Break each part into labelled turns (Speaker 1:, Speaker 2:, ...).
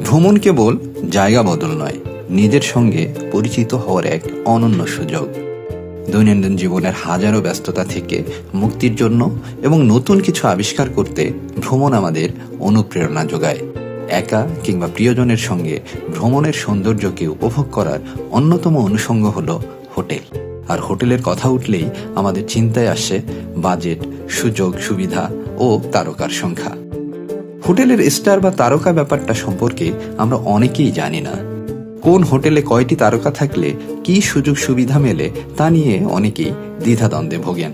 Speaker 1: ভ্রমণ কেবল জায়গা বদল নয়, নিজের সঙ্গে পরিচিত হওয়ার এক অনন্য সুযোগ। দৈনন্দিন জীবনের হাজারো ব্যস্ততা থেকে মুক্তির জন্য এবং নতুন কিছু আবিষ্কার করতে ভ্রমণ আমাদের অনুপ্রেরণা যোগায়। একা কিংবা প্রিয়জনের সঙ্গে ভ্রমণের সৌন্দর্যকে উপভোগ করার অন্যতম অনুষঙ্গ হল হোটেল। আর হোটেলের কথা উঠলেই আমাদের চিন্তায় আসে বাজেট, সুযোগ সুবিধা ও তারকার সংখ্যা। হোটেলের স্টার বা তারকা ব্যাপারটা সম্পর্কে আমরা অনেকেই জানি না। কোন হোটেলে কয়টি তারকা থাকলে কি সুযোগ সুবিধা মেলে তা নিয়ে অনেকেই দ্বিধাদ্বন্দ্বে ভোগেন।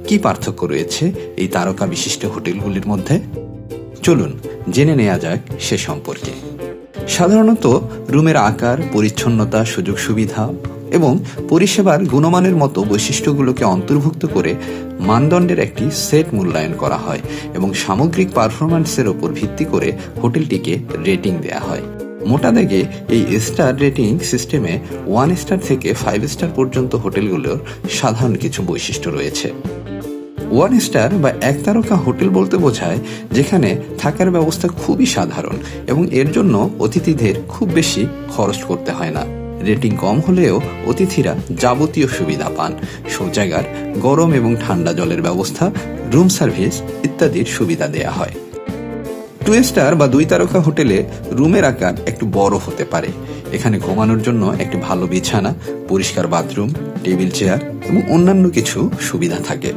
Speaker 1: কি পার্থক্য রয়েছে এই তারকা বিশিষ্ট হোটেলগুলির মধ্যে? চলুন জেনে নেওয়া যাক সে সম্পর্কে। সাধারণত রুমের আকার, পরিচ্ছন্নতা, সুযোগ সুবিধা এবং পরিষেবার গুণমানের মতো বৈশিষ্ট্যগুলোকে অন্তর্ভুক্ত করে মানদণ্ডের একটি সেট মূল্যায়ন করা হয় এবং সামগ্রিক পারফরম্যান্সের ওপর ভিত্তি করে হোটেলটিকে রেটিং দেয়া হয়। মোটা দাগে এই স্টার রেটিং সিস্টেমে 1 স্টার থেকে 5 স্টার পর্যন্ত হোটেলগুলোর সাধারণ কিছু বৈশিষ্ট্য রয়েছে। 1 স্টার বা 1 তারকা হোটেল বলতে বোঝায় যেখানে থাকার ব্যবস্থা খুবই সাধারণ এবং এর জন্য অতিথিদের খুব বেশি খরচ করতে হয় না। রেটিং কম হলেও অতিথিরা যাবতীয় সুবিধা পান। শৌচাগার, গরম এবং ঠান্ডা জলের ব্যবস্থা, রুম সার্ভিস ইত্যাদির সুবিধা দেয়া হয়। 2 স্টার বা 2 তারকা হোটেলে রুমের আকার একটু বড় হতে পারে। এখানে ঘুমানোর জন্য একটি ভালো বিছানা, পরিষ্কার বাথরুম, টেবিল চেয়ার এবং অন্যান্য কিছু সুবিধা থাকে।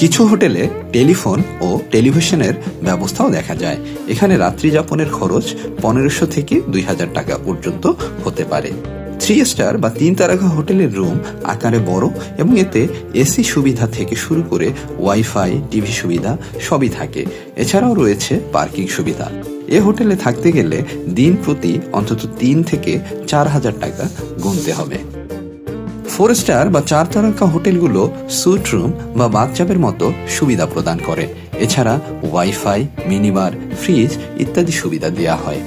Speaker 1: কিছু হোটেলে টেলিফোন ও টেলিভিশনের ব্যবস্থাও দেখা যায়। এখানে রাত্রি যাপনের খরচ 1500 থেকে 2000 টাকা পর্যন্ত হতে পারে। 3 স্টার বা 3 তারকা হোটেলের রুম আকারে বড় এবং এতে এসি সুবিধা থেকে শুরু করে ওয়াইফাই, টিভি সুবিধা সবই থাকে। এছাড়াও রয়েছে পার্কিং সুবিধা। এ হোটেলে থাকতে গেলে দিন প্রতি অন্তত 3 থেকে 4000 টাকা গুনতে হবে। 4 স্টার বা 4 তারকা হোটেলগুলো সুইট রুম বা বাথটাবের মতো সুবিধা প্রদান করে। এছাড়া ওয়াইফাই, মিনিবার, ফ্রিজ ইত্যাদি সুবিধা দেওয়া হয়।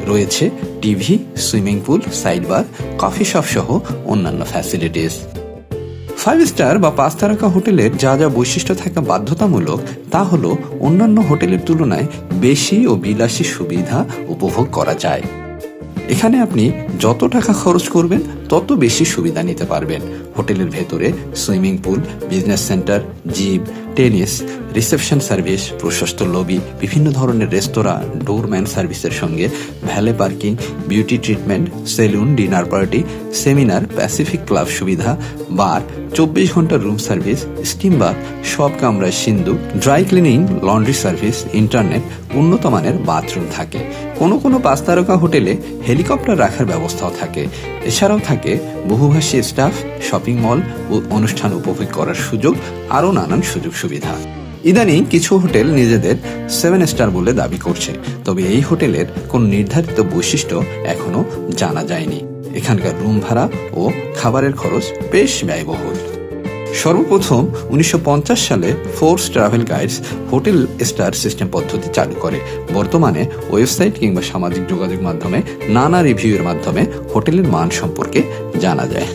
Speaker 1: রয়েছে TV, swimming pool, side bar, coffee shop সহ অন্যান্য ফ্যাসিলিটিস। 5 স্টার বা 5 তারকা হোটেলের যা যা বৈশিষ্ট্য থাকা বাধ্যতামূলক তা হলো অন্যান্য হোটেলের তুলনায় বেশি ও বিলাসী সুবিধা উপভোগ করা যায়। এখানে আপনি যত টাকা খরচ করবেন তত বেশি সুবিধা নিতে পারবেন। হোটেলের ভেতরে swimming pool, business centre, gym, tennis, reception service, প্রশস্ত লবি, বিভিন্ন ধরনের রেস্তোরাঁ, ডোরম্যান সার্ভিসের সঙ্গে valet parking, beauty treatment, saloon, dinner party, seminar, Pacific club সুবিধা, বার, 24 ঘন্টা রুম সার্ভিস, স্টিম বাথ, সব কামরায় সিন্ধু, dry cleaning, laundry service, internet, উন্নত মানের বাথরুম থাকে। কোনো 5 তারকা হোটেলে হেলিকপ্টার রাখার ব্যবস্থাও থাকে। এছাড়াও থাকে বহুভাষী স্টাফ, শপিং মল ও অনুষ্ঠান উপভোগ করার সুযোগ, আরও নানান সুযোগ সুবিধা। ইদানিং কিছু হোটেল নিজেদের 7 স্টার বলে দাবি করছে, তবে এই হোটেলের কোন নির্ধারিত বৈশিষ্ট্য এখনো জানা যায়নি। এখানকার রুম ভাড়া ও খাবারের খরচ বেশ ব্যয়বহুল। সর্বপ্রথম 1950 সালে force travel guides hotel star system পদ্ধতি চালু করে। বর্তমানে ওয়েবসাইট কিংবা সামাজিক যোগাযোগ মাধ্যমে নানা রিভিউয়ের মাধ্যমে হোটেলের মান সম্পর্কে জানা যায়।